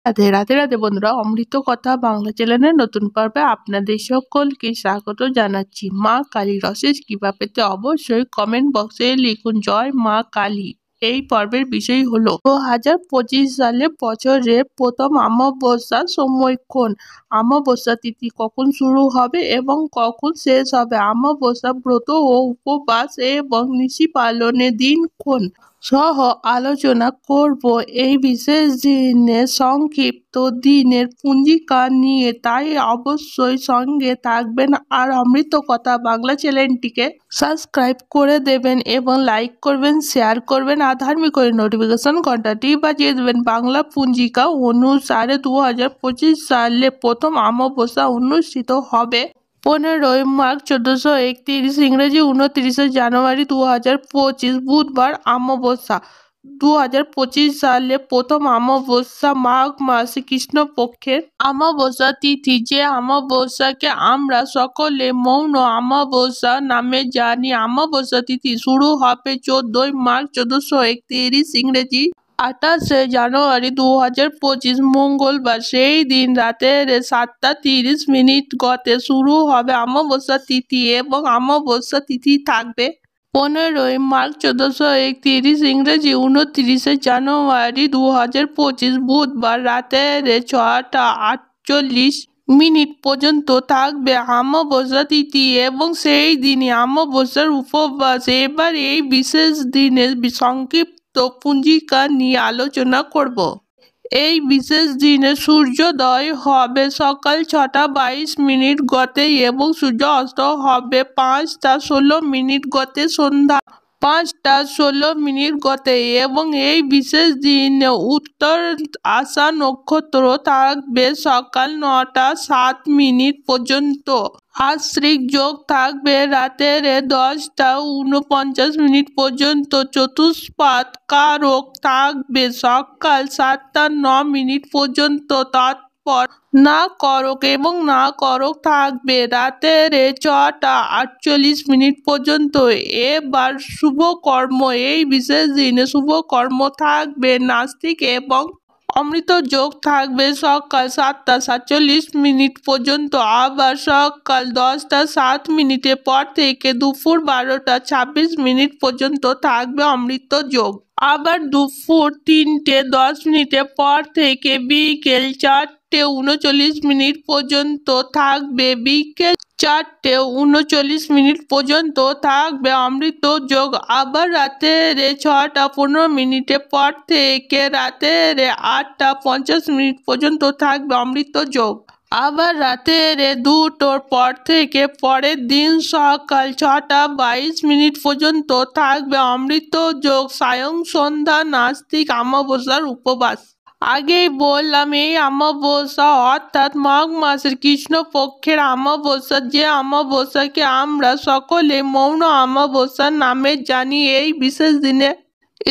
রাধে রাধে রাধে বন্ধুরা, অমৃত কথা বাংলা চ্যানেলের নতুন পর্বে আপনাদের সকলকে স্বাগত জানাচ্ছি। মা কালীর অশেষ কৃপা পেতে অবশ্যই কমেন্ট বক্সে লিখুন জয় মা কালী। এই পর্বের বিষয় হলো 2025 সালে বছরের প্রথম অমাবস্যার সময়ক্ষণ, অমাবস্যা তিথি কখন শুরু হবে এবং কখন শেষ হবে, অমাবস্যা ব্রত ও উপবাস এবং নিশি পালনের দিনক্ষণ সহ আলোচনা করব এই বিশেষ দিনের সংক্ষিপ্ত দিনের পঞ্জিকা নিয়ে। তাই অবশ্যই সঙ্গে থাকবেন আর অমৃত কথা বাংলা চ্যানেলটিকে সাবস্ক্রাইব করে দেবেন এবং লাইক করবেন, শেয়ার করবেন আর ধার্মিক নোটিফিকেশন ঘন্টাটি বাজিয়ে দেবেন। বাংলা পঞ্জিকা অনুসারে 2025 সালে প্রথম অমাবস্যা অনুষ্ঠিত হবে 15ই মার্চ 1431, ইংরেজি 29 জানুয়ারি 2025 বুধবার অমাবস্যা। 2025 সালে প্রথম অমাবস্যা মাঘ মাসে কৃষ্ণপক্ষের অমাবস্যা তিথি। যে অমাবস্যাকে আমরা সকলে মৌন অমাবস্যা নামে জানি। অমাবস্যা তিথি শুরু হবে 14ই মার্চ 1431, ইংরেজি 28 জানুয়ারি 2025 মঙ্গলবার। সেই দিন রাতের 7:30 গতে শুরু হবে অমাবস্যা তিথি এবং অমাবস্যা তিথি থাকবে 15ই মার্চ 1431, ইংরেজি 29 জানুয়ারি 2025 বুধবার রাতের 6:48 পর্যন্ত থাকবে অমাবস্যা তিথি এবং সেই দিনই অমাবস্যার উপবাস। এবার এই বিশেষ দিনের সংক্ষিপ্ত পঞ্জিকা নিয়ে আলোচনা করব। এই বিশেষ দিনে সূর্যোদয় হবে সকাল 6:22 গতে এবং সূর্যাস্ত হবে 5:16 গতে সন্ধ্যা 5:16 গতে এবং এই বিশেষ দিনে উত্তর আষাঢ় নক্ষত্র থাকবে সকাল 9:07 পর্যন্ত। আশ্রিক যোগ থাকবে রাতের 10:49 পর্যন্ত। চতুষ্পাদ কারক থাকবে সকাল 7:09 পর্যন্ত। তারপর না করক এবং না করক থাকবে রাতের 6:48 পর্যন্ত। এবার শুভকর্ম, এই বিশেষ দিনে শুভকর্ম থাকবে নাস্তিক এবং অমৃত যোগ থাকবে সকাল 7:47 পর্যন্ত। আবার সকাল 10:07 পর থেকে দুপুর 12:26 পর্যন্ত থাকবে অমৃত যোগ। আবার দুপুর 3:10 পর থেকে বিকেল 4:39 পর্যন্ত থাকবে বিকেল 4:39 পর্যন্ত থাকবে অমৃত যোগ। আবার রাতের 6:15 পর থেকে রাতের 8:50 পর্যন্ত থাকবে অমৃত যোগ। আবার রাতের 2টোর পর থেকে পরের দিন সকাল 6:22 পর্যন্ত থাকবে অমৃত যোগ। সায়ং সন্ধ্যা নাস্তিক অমাবস্যার উপবাস। আগেই বললাম এই অমাবস্যা অর্থাৎ মাঘ মাসের কৃষ্ণপক্ষের অমাবস্যা, যে অমাবস্যাকে আমরা সকলে মৌন অমাবস্যা নামে জানি। এই বিশেষ দিনে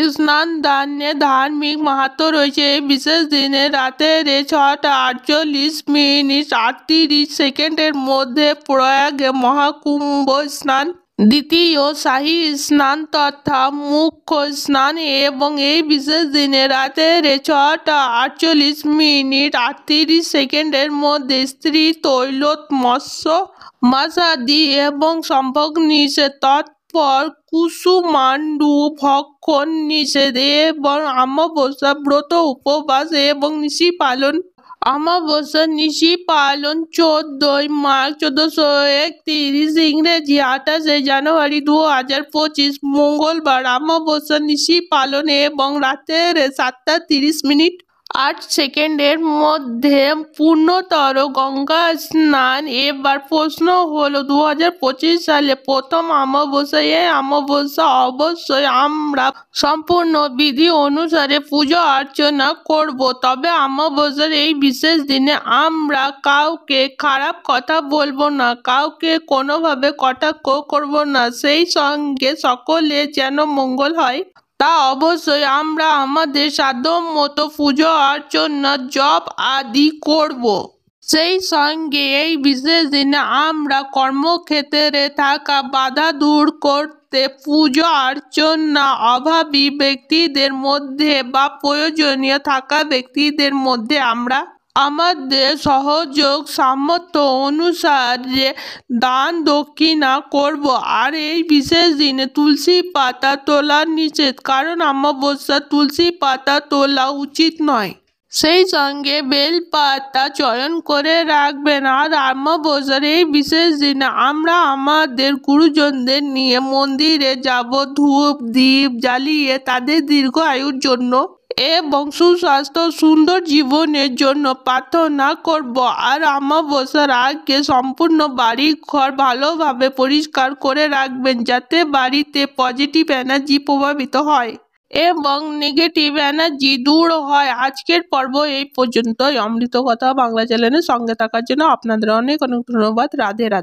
স্নান দানের ধার্মিক মাহাত্ম্য রয়েছে। এই বিশেষ দিনে রাতের 6:38 মধ্যে প্রয়াগে মহাকুম্ভ স্নান, দ্বিতীয় শাহী স্নান তথা মুখ্য স্নান এবং এই বিশেষ দিনে রাতের 6:48 মধ্যে স্ত্রী তৈলত মৎস্য মাসাদি এবং সম্ভোগ নিষেধ। তৎপর কুসুমাণ্ডু ভক্ষণ নিষেধ এবং অমাবস্যা ব্রত উপবাস এবং নিশি পালন। অমাবস্যা নিশি পালন 14ই মার্চ 1431, ইংরেজি 28 জানুয়ারি 2025 মঙ্গলবার। অমাবস্যা নিশি পালন এবং রাতের 7:30 মধ্যে পূর্ণতর গঙ্গা স্নান। এবার প্রশ্ন হলো 2025 সালে প্রথম অমাবস্যা। এই অমাবস্যা অবশ্যই আমরা সম্পূর্ণ বিধি অনুসারে পুজো অর্চনা করব। তবে অমাবস্যার এই বিশেষ দিনে আমরা কাউকে খারাপ কথা বলবো না, কাউকে কোনোভাবে কটাক্ষ করব না। সেই সঙ্গে সকলে যেন মঙ্গল হয় তা অবশ্যই আমরা আমাদের সাধ্যমতো পুজো অর্চনা জপ আদি করব। সেই সঙ্গে এই বিশেষ দিনে আমরা কর্মক্ষেত্রে থাকা বাধা দূর করতে বাড়িতে পুজো অর্চনা অভাবী ব্যক্তিদের মধ্যে বা প্রয়োজনীয় থাকা ব্যক্তিদের মধ্যে আমরা আমাদের সহযোগ সামর্থ্য অনুসারে দান দক্ষিণা করব। আর এই বিশেষ দিনে তুলসী পাতা তোলা নিষেধ, কারণ অমাবস্যা তুলসী পাতা তোলা উচিত নয়। সেই সঙ্গে বেলপাতা চয়ন করে রাখবেন। আর অমাবস্যার এই বিশেষ দিনে আমরা আমাদের গুরুজনদের নিয়ে মন্দিরে যাব, ধূপ দীপ জ্বালিয়ে তাদের দীর্ঘ আয়ুর জন্য এবং সুস্বাস্থ্য সুন্দর জীবনের জন্য প্রার্থনা করব। আর অমাবস্যার আগে সম্পূর্ণ বাড়ি ঘর ভালোভাবে পরিষ্কার করে রাখবেন, যাতে বাড়িতে পজিটিভ এনার্জি প্রভাবিত হয় এবং নেগেটিভ এনার্জি দূর হয়। আজকের পর্ব এই পর্যন্তই। অমৃত কথা বাংলা চ্যানেলের সঙ্গে থাকার জন্য আপনাদের অনেক অনেক ধন্যবাদ। রাধে রাধে।